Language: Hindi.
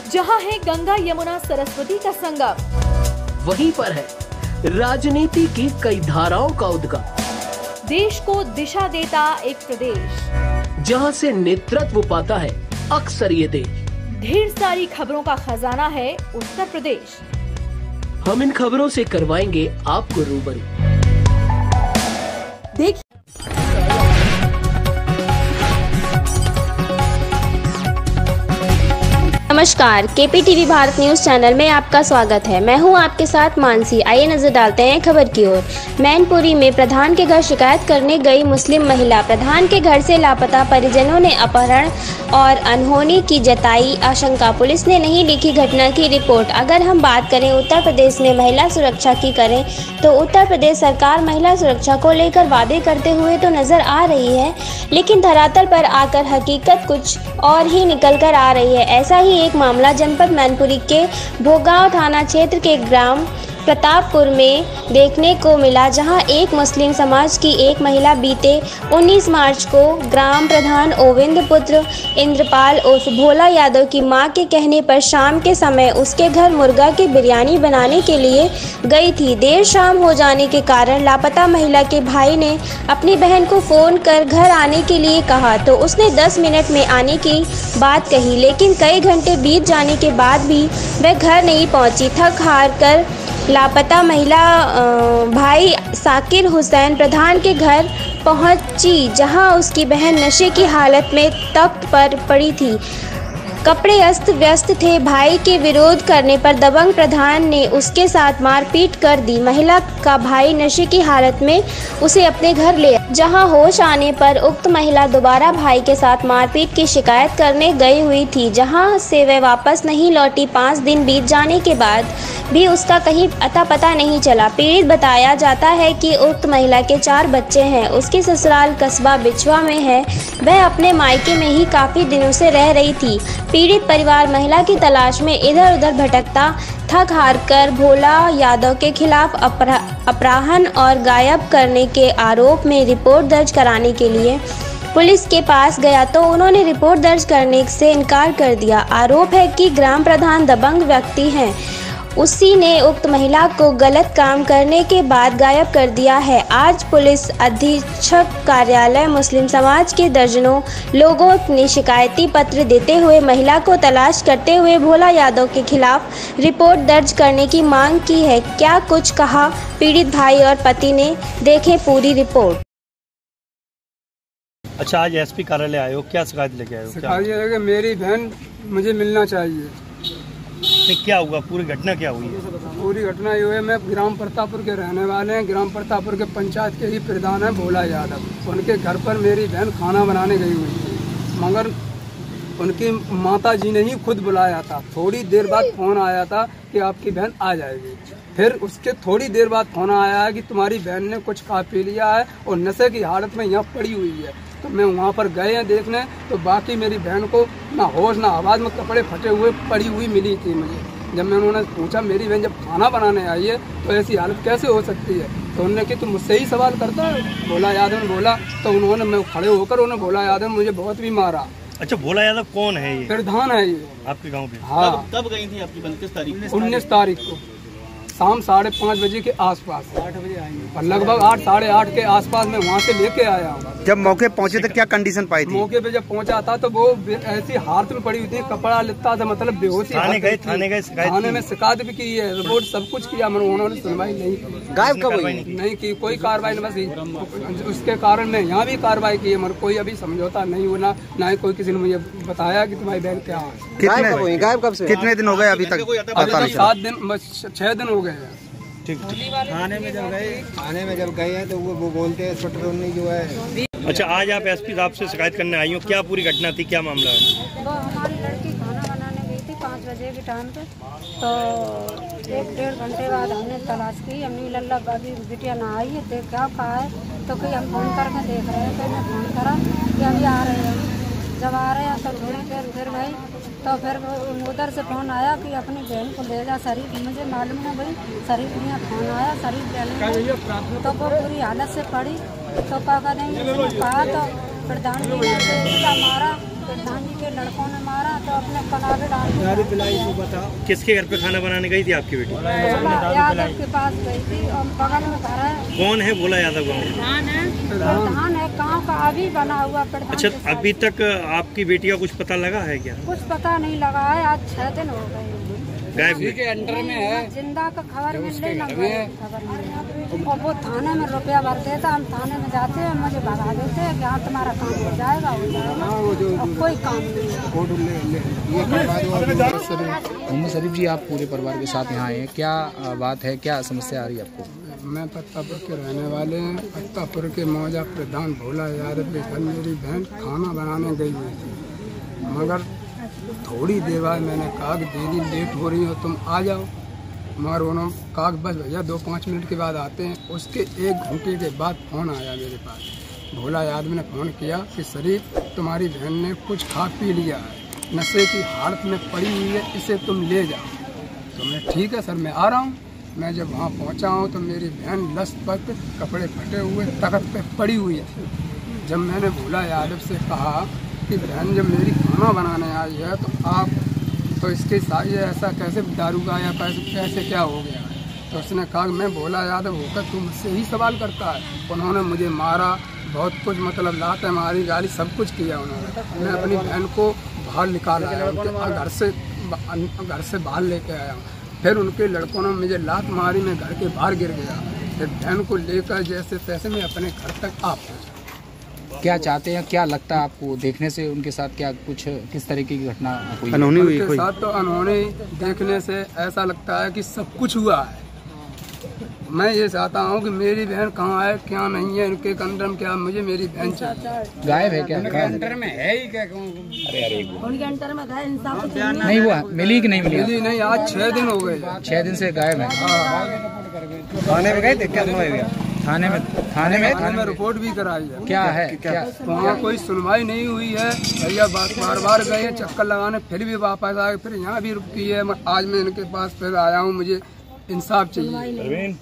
जहां है गंगा यमुना सरस्वती का संगम, वहीं पर है राजनीति की कई धाराओं का उद्गम। देश को दिशा देता एक प्रदेश, जहां से नेतृत्व पाता है अक्सर ये देश। ढेर सारी खबरों का खजाना है उत्तर प्रदेश। हम इन खबरों से करवाएंगे आपको रूबरू। देखिए नमस्कार, KPTV भारत न्यूज चैनल में आपका स्वागत है। मैं हूं आपके साथ मानसी। आइए नजर डालते हैं खबर की ओर। मैनपुरी में प्रधान के घर शिकायत करने गई मुस्लिम महिला। प्रधान के घर से लापता परिजनों ने अपहरण और अनहोनी की जताई आशंका। पुलिस ने नहीं लिखी घटना की रिपोर्ट। अगर हम बात करें उत्तर प्रदेश में महिला सुरक्षा की करें तो उत्तर प्रदेश सरकार महिला सुरक्षा को लेकर वादे करते हुए तो नजर आ रही है, लेकिन धरातल पर आकर हकीकत कुछ और ही निकल कर आ रही है। ऐसा ही एक मामला जनपद मैनपुरी के भोगांव थाना क्षेत्र के ग्राम प्रतापपुर में देखने को मिला, जहां एक मुस्लिम समाज की एक महिला बीते 19 मार्च को ग्राम प्रधान ओविंद पुत्र इंद्रपाल उर्फ भोला यादव की मां के कहने पर शाम के समय उसके घर मुर्गा की बिरयानी बनाने के लिए गई थी। देर शाम हो जाने के कारण लापता महिला के भाई ने अपनी बहन को फ़ोन कर घर आने के लिए कहा तो उसने 10 मिनट में आने की बात कही, लेकिन कई घंटे बीत जाने के बाद भी वह घर नहीं पहुंची। थक हार कर लापता महिला भाई साकिर हुसैन प्रधान के घर पहुंची, जहां उसकी बहन नशे की हालत में तख्त पर पड़ी थी। कपड़े अस्त व्यस्त थे। भाई के विरोध करने पर दबंग प्रधान ने उसके साथ मारपीट कर दी। महिला का भाई नशे की हालत में उसे अपने घर ले, जहां होश आने पर उक्त महिला दोबारा भाई के साथ मारपीट की शिकायत करने गई हुई थी, जहां से वह वापस नहीं लौटी। 5 दिन बीत जाने के बाद भी उसका कहीं अता पता नहीं चला। पीड़ित बताया जाता है कि उक्त महिला के 4 बच्चे हैं। उसकी ससुराल कस्बा बिछवा में है। वह अपने मायके में ही काफ़ी दिनों से रह रही थी। पीड़ित परिवार महिला की तलाश में इधर उधर भटकता थक हार कर भोला यादव के खिलाफ अपहरण और गायब करने के आरोप में रिपोर्ट दर्ज कराने के लिए पुलिस के पास गया तो उन्होंने रिपोर्ट दर्ज करने से इनकार कर दिया। आरोप है कि ग्राम प्रधान दबंग व्यक्ति हैं। उसी ने उक्त महिला को गलत काम करने के बाद गायब कर दिया है। आज पुलिस अधीक्षक कार्यालय मुस्लिम समाज के दर्जनों लोगों ने शिकायती पत्र देते हुए महिला को तलाश करते हुए भोला यादव के खिलाफ रिपोर्ट दर्ज करने की मांग की है। क्या कुछ कहा पीड़ित भाई और पति ने, देखें पूरी रिपोर्ट। अच्छा, आज एसपी कार्यालय आए हो, क्या शिकायत लेके आए हो? शिकायत है कि मेरी बहन मुझे मिलना चाहिए। क्या हुआ, पूरी घटना क्या हुई है? पूरी घटना ये है, मैं ग्राम प्रतापपुर के रहने वाले हैं। ग्राम प्रतापपुर के पंचायत के ही प्रधान है भोला यादव। उनके घर पर मेरी बहन खाना बनाने गई हुई थी, मगर उनकी माता जी ने ही खुद बुलाया था। थोड़ी देर बाद फोन आया था कि आपकी बहन आ जाएगी। फिर उसके थोड़ी देर बाद फोन आया है कि तुम्हारी बहन ने कुछ खा पी लिया है और नशे की हालत में यहाँ पड़ी हुई है। तो मैं वहाँ पर गए हैं देखने, तो बाकी मेरी बहन को ना होश ना आवाज़ में कपड़े फटे हुए पड़ी हुई मिली थी मुझे। जब मैं उन्होंने पूछा मेरी बहन जब खाना बनाने आई है तो ऐसी हालत कैसे हो सकती है, तो उन्होंने कि तुम मुझसे ही सवाल करता है। भोला यादव ने बोला, तो उन्होंने मैं खड़े होकर उन्हें भोला यादव मुझे बहुत भी मारा। अच्छा, भोला यादव कौन है? ये प्रधान है ये आपके गाँव पे। हाँ। कब गई थी आपकी बहन? किस तारीख? 19 तारीख को शाम 5:30 बजे के आसपास। 8 बजे आएंगे और लगभग 8 साढ़े 8 के आसपास मैं वहाँ से लेके आया हूँ। जब मौके पहुँचे तो क्या कंडीशन पाई थी? मौके पे जब पहुँचा था तो वो ऐसी हालत में पड़ी हुई थी, कपड़ा लिपटा था, मतलब बेहोशी। थाने गए? थाने में शिकायत भी की है, रिपोर्ट सब कुछ किया, मगर उन्होंने सुनवाई नहीं की। गायब कब हुई? नहीं की कोई कार्रवाई, बस उसके कारण मैं यहाँ भी कार्रवाई की है, मगर कोई अभी समझौता नहीं होना, ना ही कोई किसी ने मुझे बताया कि तुम्हारी बहन क्या है। गायब कब से? कितने दिन हो गए अभी तक? 7 दिन 6 दिन हो गए हैं। थाने में जब गए हैं तो वो बोलते हैं स्वेटर जो है। अच्छा, आज आप एसपी साहब से शिकायत करने आई हो, क्या पूरी घटना थी, क्या मामला है? वो हमारी लड़की खाना बनाने गई थी 5 बजे के टाइम पे, तो 1-1.5 घंटे बाद हमने तलाश की। अम्मी लल्ला अभी बिटिया ना आई है, देख क्या कहा है, तो कहीं हम फ़ोन करके देख रहे हैं। तो मैं फ़ोन करा कि अभी आ रहे हैं। जब आ रहे हैं तो थोड़ी देर फिर भाई, तो फिर उधर से फ़ोन आया कि अपनी बहन को ले जा शरीफ। मुझे मालूम है भाई, शरीफ में फ़ोन आया, शरीफ ले तो वो पूरी हालत से पड़ी। तो क्या करेंगे, कहा तो प्रधान जी ने उसका मारा प्रधान जी के लड़कों ने मारा तो अपने कनावे डाल दिया। किसके घर पे खाना बनाने गई थी आपकी बेटी? भोला यादव के पास गई थी और बगल में घर है। कौन है भोला यादव गाँव? प्रधान है गाँव का, अभी बना हुआ प्रधान। अच्छा, अभी तक आपकी बेटी का कुछ पता लगा है क्या? कुछ पता नहीं लगा है, आज 6 दिन हो गए। गायब के अंडर में है, जिंदा का खबर मिल रही ना खबर मिल। और वो थाने में रुपया भर देता, हम थाने में जाते हैं, मुझे भगा देते हैं कि हाँ तुम्हारा काम हो जाएगा, और कोई काम नहीं। मोहम्मद शरीफ जी, आप पूरे परिवार के साथ यहाँ आए हैं, क्या बात है, क्या समस्या आ रही है आपको? मैं पत्तापुर के रहने वाले हैं। पत्तापुर के मौजा प्रधान भोला यादव के घर मेरी बहन खाना बनाने गई हुई थी, मगर थोड़ी देर बाद मैंने कहा कि दीदी लेट हो रही हो, तुम आ जाओ। मगर उन्होंने कहा कि बस भैया 2-5 मिनट के बाद आते हैं। उसके 1 घंटे के बाद फ़ोन आया मेरे पास। भोला यादव ने फ़ोन किया कि शरीफ, तुम्हारी बहन ने कुछ खा पी लिया है, नशे की हालत में पड़ी हुई है, इसे तुम ले जाओ। तो मैं ठीक है सर, मैं आ रहा हूँ। मैं जब वहाँ पहुँचा हूँ तो मेरी बहन लसपत कपड़े फटे हुए तख्त पे पड़ी हुई है। जब मैंने भोला यादव से कहा कि बहन जब मेरी खाना बनाने आई है तो आप तो इसके साथ ये ऐसा कैसे दारू का या कैसे क्या हो गया है? तो उसने कहा कि मैं भोला यादव होकर तुम मुझसे ही सवाल करता है। उन्होंने मुझे मारा, बहुत कुछ मतलब लाते मारी, गाली सब कुछ किया उन्होंने। मैं अपनी बहन को बाहर निकाल आया, उनके घर से बाहर लेके आया। फिर उनके लड़कों ने मुझे लात मारी, मैं घर के बाहर गिर गया। फिर बहन को लेकर जैसे तैसे मैं अपने घर तक आ पहुँचा। क्या चाहते हैं, क्या लगता है आपको देखने से उनके साथ क्या कुछ किस तरीके की घटना हुई? अनहोनी हुई उनके साथ तो अनहोनी देखने से ऐसा लगता है कि सब कुछ हुआ है। मैं ये चाहता हूँ कि मेरी बहन कहाँ है, क्या नहीं है, उनके अंडर में क्या, मुझे मेरी बहन चाहिए। गायब है क्या? अंडर में है ही क्या? उनके अंडर में गए, इंसाफ नहीं हुआ, मिली कि नहीं मिली? मिली नहीं, आज 6 दिन हो गए। 6 दिन से गायब है। थाने में गए थे क्या? थाने में रिपोर्ट भी कराई है। क्या है, क्या वहाँ कोई सुनवाई नहीं हुई है भैया। बार गए चक्कर लगाने, फिर भी वापस आए, फिर यहाँ भी रुकी है। आज मैं इनके पास फिर आया हूँ, मुझे इंसाफ चाहिए।